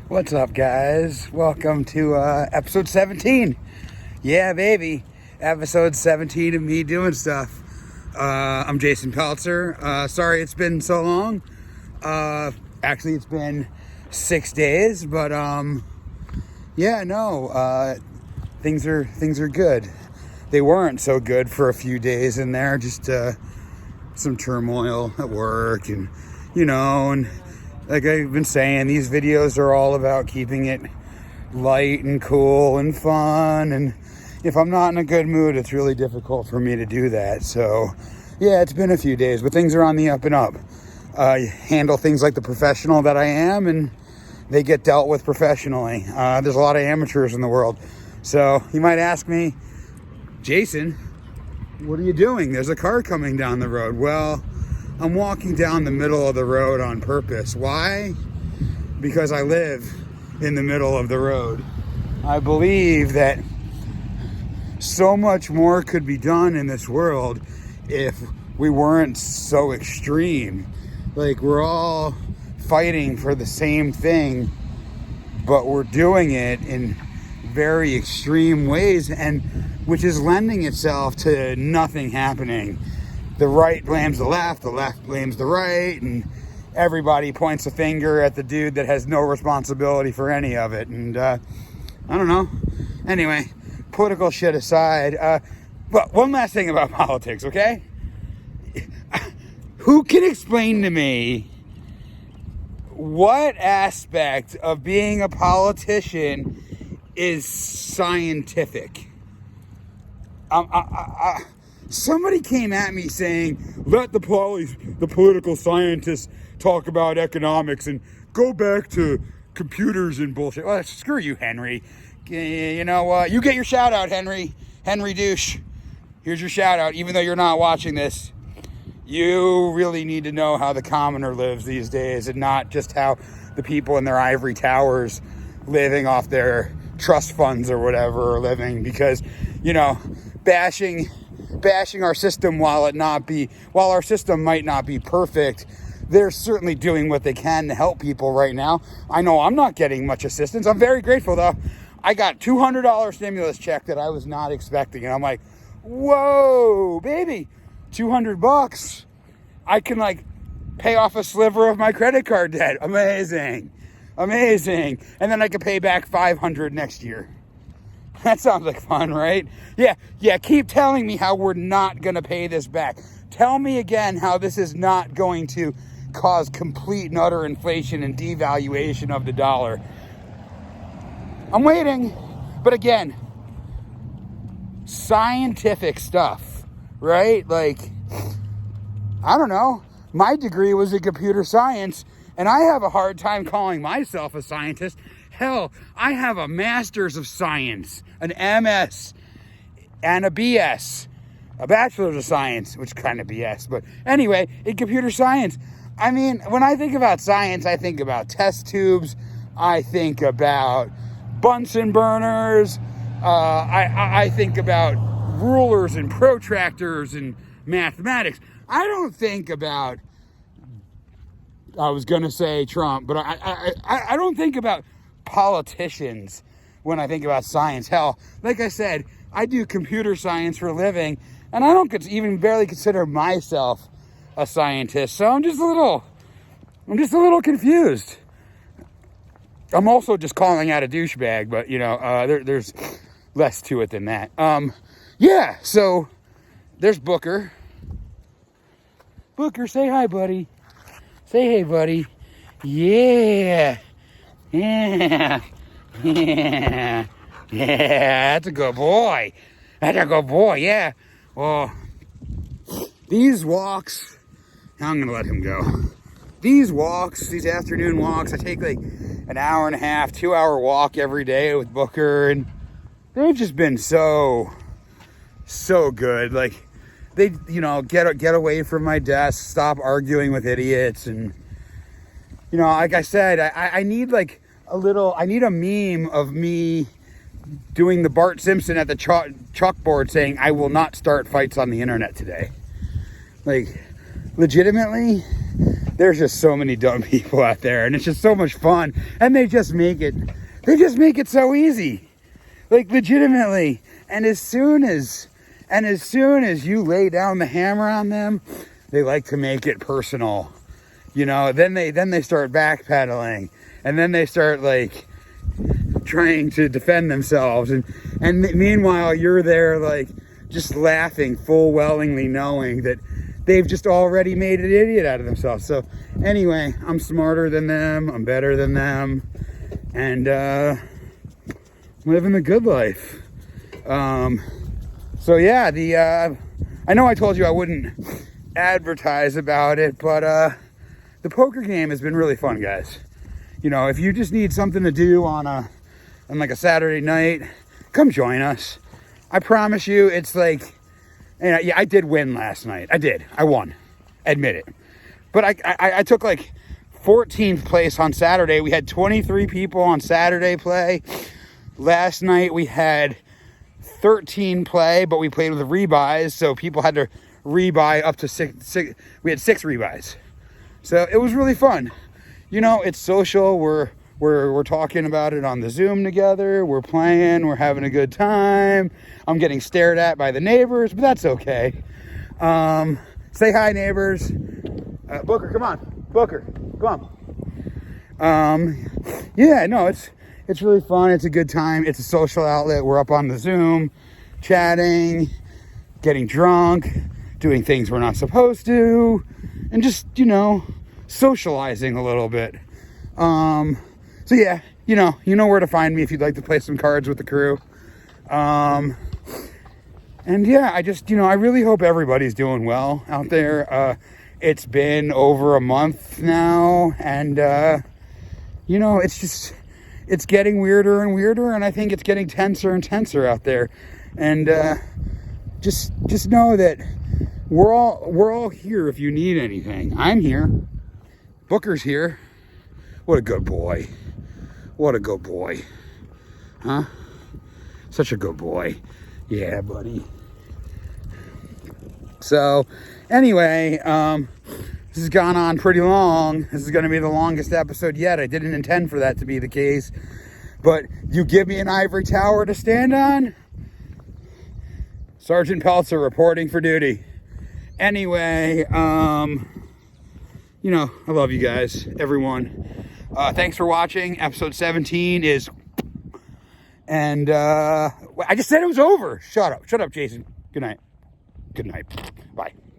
What's up, guys? Welcome to episode 17. Yeah, baby. Episode 17 of me doing stuff. I'm Jason Peltzer. Sorry it's been so long. Actually, it's been 6 days, but things are good. They weren't so good for a few days in there. Just some turmoil at work, and and like I've been saying, these videos are all about keeping it light and cool and fun. And if I'm not in a good mood, it's really difficult for me to do that. So, yeah, it's been a few days, but things are on the up and up. I handle things like the professional that I am, and they get dealt with professionally. There's a lot of amateurs in the world. So you might ask me, Jason, what are you doing? There's a car coming down the road. Well, I'm walking down the middle of the road on purpose. Why? Because I live in the middle of the road. I believe that so much more could be done in this world if we weren't so extreme. Like, we're all fighting for the same thing, but we're doing it in very extreme ways, and which is lending itself to nothing happening. The right blames the left blames the right, and everybody points a finger at the dude that has no responsibility for any of it. And I don't know. Anyway, political shit aside, but one last thing about politics, okay? Who can explain to me what aspect of being a politician is scientific? Somebody came at me saying, let the political scientists talk about economics and go back to computers and bullshit. Well, screw you, Henry. You know what? You get your shout out, Henry. Henry douche. Here's your shout out, even though you're not watching this. You really need to know how the commoner lives these days, and not just how the people in their ivory towers living off their trust funds or whatever are living, because, bashing our system while our system might not be perfect, they're certainly doing what they can to help people right now. I know I'm not getting much assistance. I'm very grateful though. I got $200 stimulus check that I was not expecting, and I'm like, whoa, baby, $200. I can pay off a sliver of my credit card debt. Amazing. And then I can pay back $500 next year. That sounds like fun, right? Yeah, keep telling me how we're not going to pay this back. Tell me again how this is not going to cause complete and utter inflation and devaluation of the dollar. I'm waiting. But again, scientific stuff, right? I don't know. My degree was in computer science, and I have a hard time calling myself a scientist. Hell, I have a master's of science, an MS, and a BS, a bachelor's of science, which kind of BS, but anyway, in computer science. I mean, when I think about science, I think about test tubes, I think about Bunsen burners, I think about rulers and protractors and mathematics. I don't think about, I was going to say Trump, but I don't think about politicians when I think about science. Hell, like I said, I do computer science for a living, and I don't even barely consider myself a scientist. So I'm just a little confused. I'm also just calling out a douchebag, but there's less to it than that. So there's Booker. Booker, say hi, buddy. Say hey, buddy. Yeah, that's a good boy. Yeah. Well, these walks, I'm gonna let him go. These afternoon walks, I take an hour and a half, 2 hour walk every day with Booker, and they've just been so good. They, get away from my desk, stop arguing with idiots, and like I said, I need I need a meme of me doing the Bart Simpson at the chalkboard saying, I will not start fights on the internet today. Legitimately, there's just so many dumb people out there, and it's just so much fun. And they just make it so easy, like legitimately. And as soon as you lay down the hammer on them, they like to make it personal. You know, then they start backpedaling, and then they start like trying to defend themselves, and meanwhile you're there like just laughing, full wellingly knowing that they've just already made an idiot out of themselves. So anyway, I'm smarter than them, I'm better than them, and living the good life. So yeah, I know I told you I wouldn't advertise about it, but the poker game has been really fun, guys. You know, if you just need something to do on like a Saturday night, come join us. I promise you, it's like, yeah, I did win last night. I won. Admit it. But I took like 14th place on Saturday. We had 23 people on Saturday play. Last night we had 13 play, but we played with rebuys, so people had to rebuy up to six. We had 6 rebuys. So it was really fun. You know, it's social. We're talking about it on the Zoom together. We're playing. We're having a good time. I'm getting stared at by the neighbors, but that's okay. Say hi, neighbors. Booker, come on. Booker, come on. Yeah, no, it's really fun. It's a good time. It's a social outlet. We're up on the Zoom, chatting, getting drunk, doing things we're not supposed to, and just, you know, socializing a little bit. So yeah, you know where to find me if you'd like to play some cards with the crew. And yeah, I really hope everybody's doing well out there. It's been over a month now, and you know, it's getting weirder and weirder, and I think it's getting tenser and tenser out there. And just know that we're all here if you need anything. I'm here. Booker's here. What a good boy. What a good boy. Huh? Such a good boy. Yeah, buddy. So, anyway, this has gone on pretty long. This is going to be the longest episode yet. I didn't intend for that to be the case. But you give me an ivory tower to stand on? Sergeant Peltzer reporting for duty. Anyway, you know, I love you guys, everyone. Thanks for watching. Episode 17 is... And, I just said it was over. Shut up, Jason. Good night. Good night. Bye.